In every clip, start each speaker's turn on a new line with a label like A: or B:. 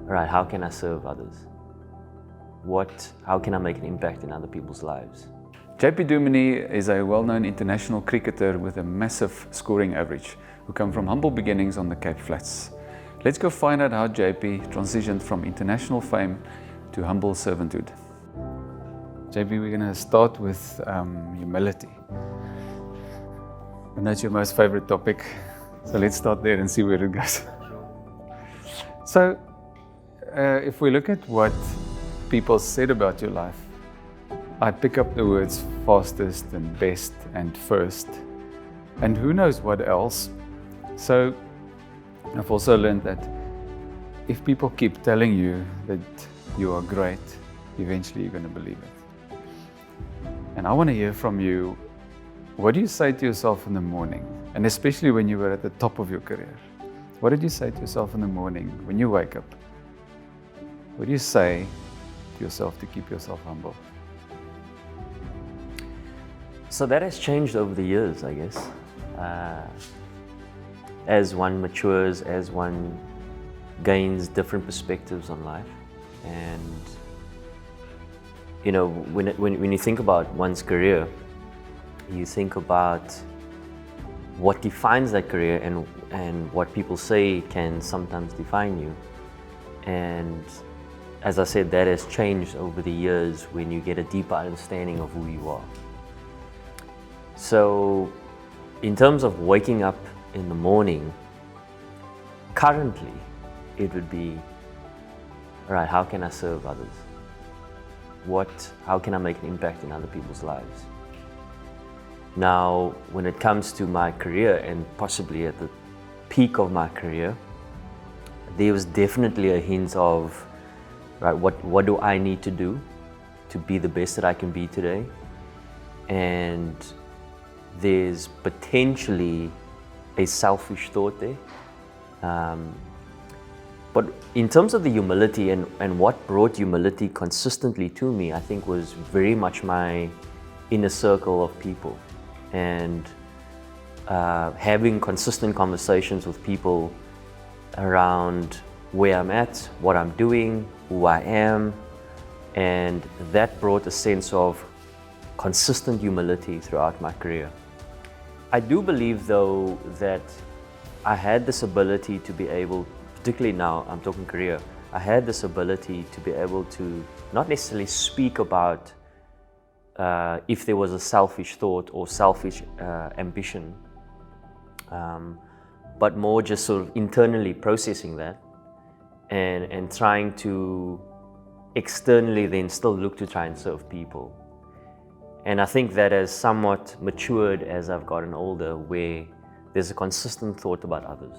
A: right, how can I serve others? How can I make an impact in other people's lives?
B: JP Duminy is a well-known international cricketer with a massive scoring average who come from humble beginnings on the Cape Flats. Let's go find out how JP transitioned from international fame to humble servanthood. JP, we're going to start with humility. And that's your most favorite topic. So let's start there and see where it goes. So, if we look at what people said about your life, I pick up the words fastest and best and first, and who knows what else. So I've also learned that if people keep telling you that you are great, eventually you're going to believe it. And I want to hear from you, what do you say to yourself in the morning? And especially when you were at the top of your career. What did you say to yourself in the morning when you wake up? What do you say to yourself to keep yourself humble?
A: So that has changed over the years, I guess. As one matures, as one gains different perspectives on life. And, you know, when you think about one's career, you think about what defines that career and what people say can sometimes define you. And as I said, that has changed over the years when you get a deeper understanding of who you are. So, in terms of waking up in the morning, currently it would be, right, how can I serve others? How can I make an impact in other people's lives? Now, when it comes to my career and possibly at the peak of my career, there was definitely a hint of, right, what do I need to do to be the best that I can be today? And there's potentially a selfish thought there. But in terms of the humility and what brought humility consistently to me, I think was very much my inner circle of people. And having consistent conversations with people around where I'm at, what I'm doing, who I am, and that brought a sense of consistent humility throughout my career. I do believe, though, that I had this ability to be able, particularly now, I'm talking career, I had this ability to be able to not necessarily speak about if there was a selfish thought or selfish ambition, but more just sort of internally processing that and trying to externally then still look to try and serve people. And I think that has somewhat matured as I've gotten older, where there's a consistent thought about others.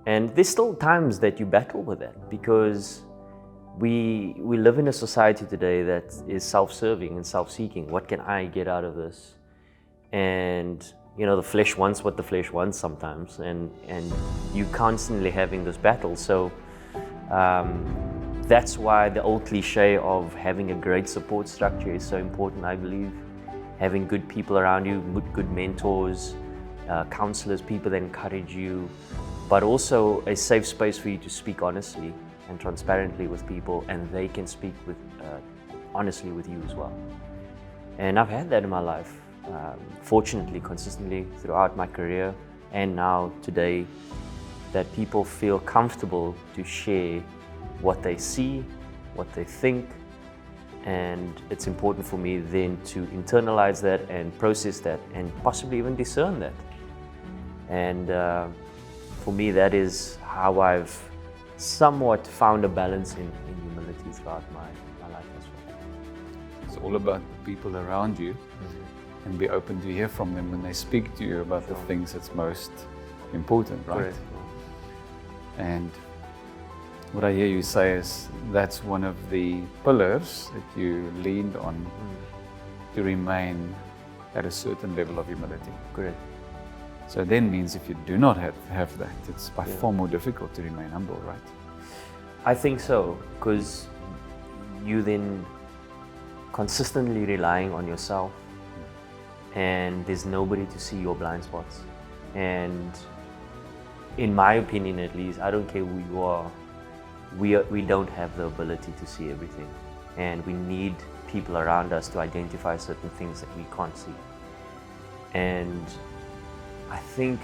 A: And there's still times that you battle with that, because we live in a society today that is self-serving and self-seeking. What can I get out of this? And you know, the flesh wants what the flesh wants sometimes, and you constantly having this battle. So that's why the old cliche of having a great support structure is so important, I believe. Having good people around you, good mentors, counselors, people that encourage you, but also a safe space for you to speak honestly and transparently with people, and they can speak with honestly with you as well. And I've had that in my life, fortunately, consistently throughout my career, and now today, that people feel comfortable to share what they see, what they think, and it's important for me then to internalize that and process that and possibly even discern that. And for me, that is how I've somewhat found a balance in humility throughout my life as well.
B: It's all about the people around you, and be open to hear from them when they speak to you about the things that's most important, right?
A: Correct.
B: And what I hear you say is that's one of the pillars that you leaned on to remain at a certain level of humility.
A: Correct.
B: So then means if you do not have that, it's by far more difficult to remain humble, right?
A: I think so, because you then consistently relying on yourself, and there's nobody to see your blind spots. And in my opinion, at least, I don't care who you are, we don't have the ability to see everything, and we need people around us to identify certain things that we can't see. And I think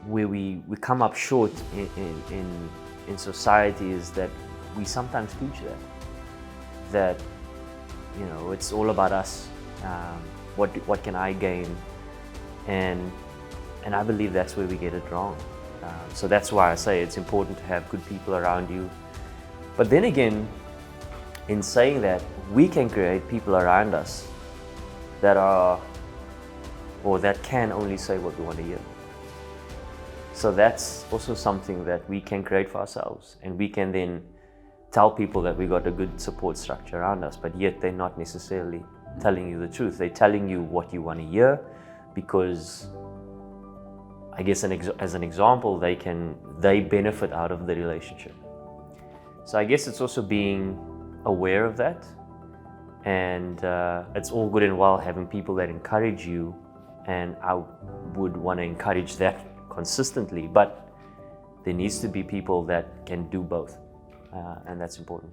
A: where we come up short in society is that we sometimes teach that it's all about us. What can I gain? And I believe that's where we get it wrong. So that's why I say it's important to have good people around you. But then again, in saying that, we can create people around us that can only say what we want to hear. So that's also something that we can create for ourselves, and we can then tell people that we got a good support structure around us, but yet they're not necessarily telling you the truth. They're telling you what you want to hear because, I guess as an example, they benefit out of the relationship. So I guess it's also being aware of that, and it's all good and well having people that encourage you, and I would want to encourage that consistently, but there needs to be people that can do both, and that's important.